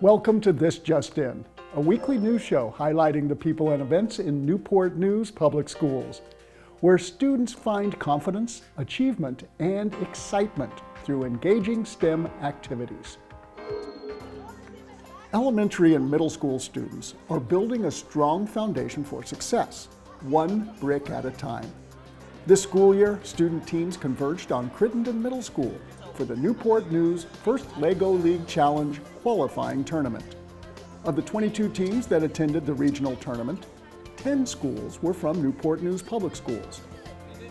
Welcome to This Just In, a weekly news show highlighting the people and events in Newport News Public Schools, where students find confidence, achievement, and excitement through engaging STEM activities. Elementary and middle school students are building a strong foundation for success, one brick at a time. This school year, student teams converged on Crittenden Middle School for the Newport News First LEGO League Challenge qualifying tournament. Of the 22 teams that attended the regional tournament, 10 schools were from Newport News Public Schools.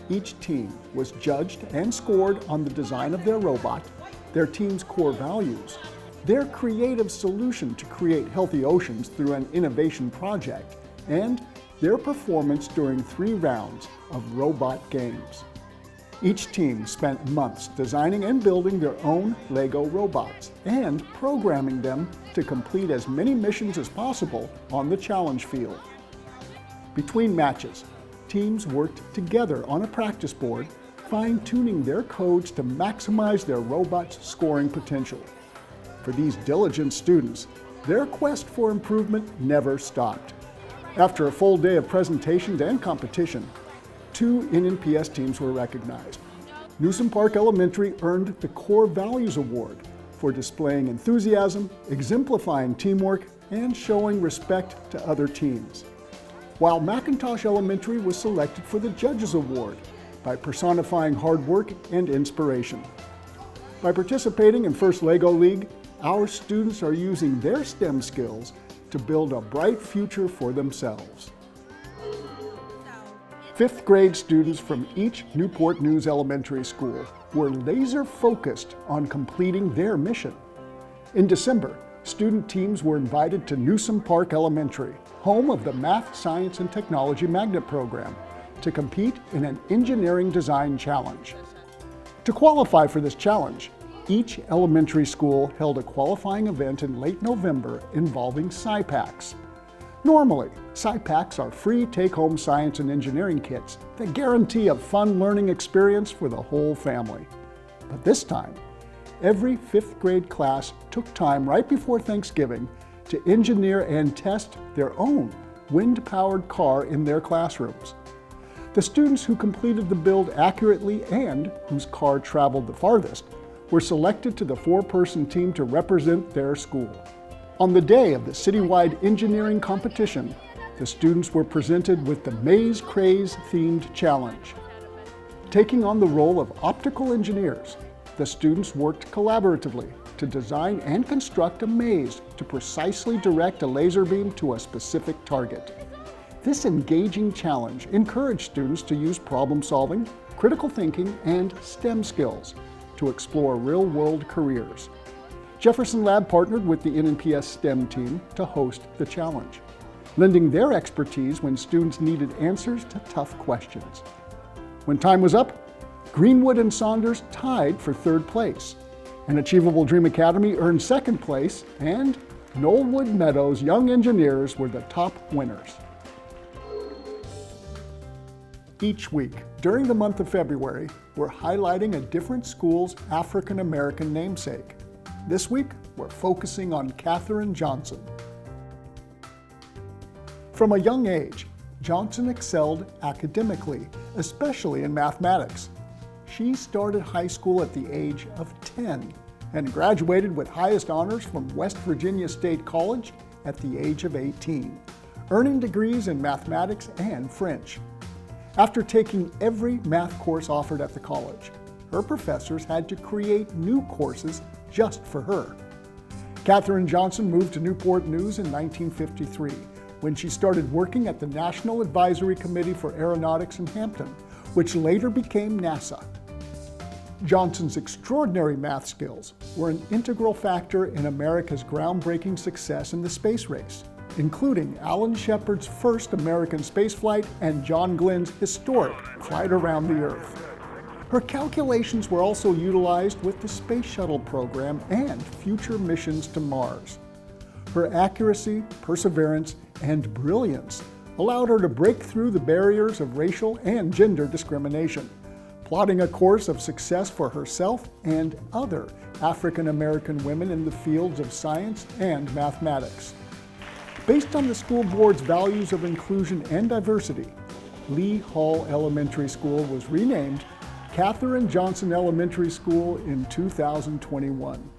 Each team was judged and scored on the design of their robot, their team's core values, their creative solution to create healthy oceans through an innovation project, and their performance during 3 rounds of robot games. Each team spent months designing and building their own LEGO robots and programming them to complete as many missions as possible on the challenge field. Between matches, teams worked together on a practice board, fine-tuning their codes to maximize their robot's scoring potential. For these diligent students, their quest for improvement never stopped. After a full day of presentations and competition, 2 NNPS teams were recognized. Newsom Park Elementary earned the Core Values Award for displaying enthusiasm, exemplifying teamwork, and showing respect to other teams. While McIntosh Elementary was selected for the Judges Award by personifying hard work and inspiration. By participating in First LEGO League, our students are using their STEM skills to build a bright future for themselves. 5th grade students from each Newport News Elementary School were laser-focused on completing their mission. In December, student teams were invited to Newsom Park Elementary, home of the Math, Science, and Technology Magnet Program, to compete in an engineering design challenge. To qualify for this challenge, each elementary school held a qualifying event in late November involving SciPacks. Normally, SciPacks are free take-home science and engineering kits that guarantee a fun learning experience for the whole family. But this time, every 5th grade class took time right before Thanksgiving to engineer and test their own wind-powered car in their classrooms. The students who completed the build accurately and whose car traveled the farthest were selected to the 4-person team to represent their school. On the day of the citywide engineering competition, the students were presented with the Maze Craze themed challenge. Taking on the role of optical engineers, the students worked collaboratively to design and construct a maze to precisely direct a laser beam to a specific target. This engaging challenge encouraged students to use problem solving, critical thinking, and STEM skills to explore real-world careers. Jefferson Lab partnered with the NNPS STEM team to host the challenge, lending their expertise when students needed answers to tough questions. When time was up, Greenwood and Saunders tied for 3rd place, and Achievable Dream Academy earned 2nd place, and Knollwood Meadows Young Engineers were the top winners. Each week, during the month of February, we're highlighting a different school's African American namesake. This week, we're focusing on Katherine Johnson. From a young age, Johnson excelled academically, especially in mathematics. She started high school at the age of 10 and graduated with highest honors from West Virginia State College at the age of 18, earning degrees in mathematics and French. After taking every math course offered at the college, her professors had to create new courses just for her. Katherine Johnson moved to Newport News in 1953 when she started working at the National Advisory Committee for Aeronautics in Hampton, which later became NASA. Johnson's extraordinary math skills were an integral factor in America's groundbreaking success in the space race, including Alan Shepard's first American spaceflight and John Glenn's historic flight around the Earth. Her calculations were also utilized with the Space Shuttle program and future missions to Mars. Her accuracy, perseverance, and brilliance allowed her to break through the barriers of racial and gender discrimination, plotting a course of success for herself and other African American women in the fields of science and mathematics. Based on the school board's values of inclusion and diversity, Lee Hall Elementary School was renamed Katherine Johnson Elementary School in 2021.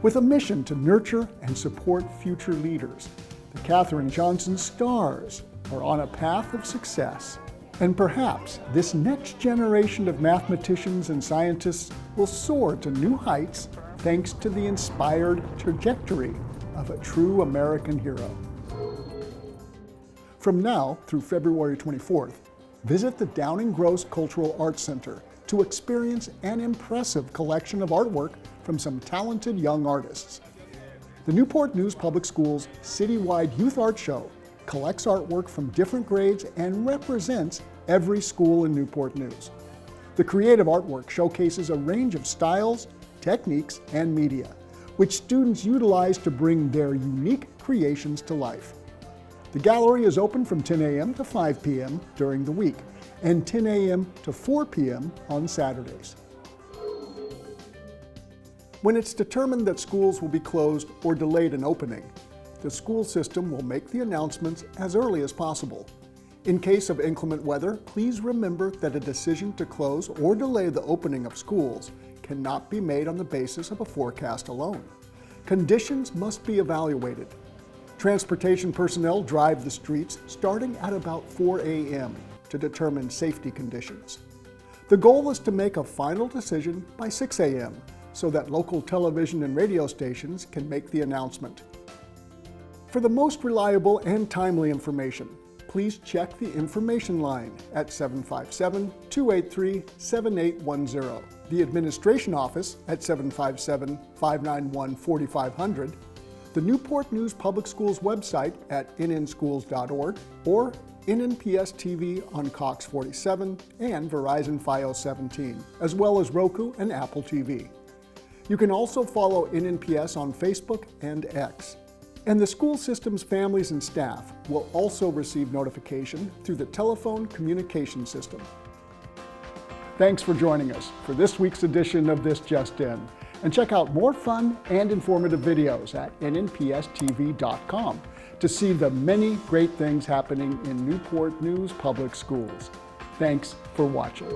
With a mission to nurture and support future leaders, the Katherine Johnson Stars are on a path of success. And perhaps this next generation of mathematicians and scientists will soar to new heights thanks to the inspired trajectory of a true American hero. From now through February 24th, visit the Downing Gross Cultural Arts Center to experience an impressive collection of artwork from some talented young artists. The Newport News Public Schools citywide youth art show collects artwork from different grades and represents every school in Newport News. The creative artwork showcases a range of styles, techniques, and media, which students utilize to bring their unique creations to life. The gallery is open from 10 a.m. to 5 p.m. during the week and 10 a.m. to 4 p.m. on Saturdays. When it's determined that schools will be closed or delayed in opening, the school system will make the announcements as early as possible. In case of inclement weather, please remember that a decision to close or delay the opening of schools cannot be made on the basis of a forecast alone. Conditions must be evaluated. Transportation personnel drive the streets starting at about 4 a.m. to determine safety conditions. The goal is to make a final decision by 6 a.m. so that local television and radio stations can make the announcement. For the most reliable and timely information, please check the information line at 757-283-7810, the administration office at 757-591-4500, the Newport News Public Schools website at nnschools.org, or NNPS-TV on Cox 47 and Verizon Fios 17, as well as Roku and Apple TV. You can also follow NNPS on Facebook and X. And the school system's families and staff will also receive notification through the telephone communication system. Thanks for joining us for this week's edition of This Just In. And check out more fun and informative videos at nnpstv.com to see the many great things happening in Newport News Public Schools. Thanks for watching.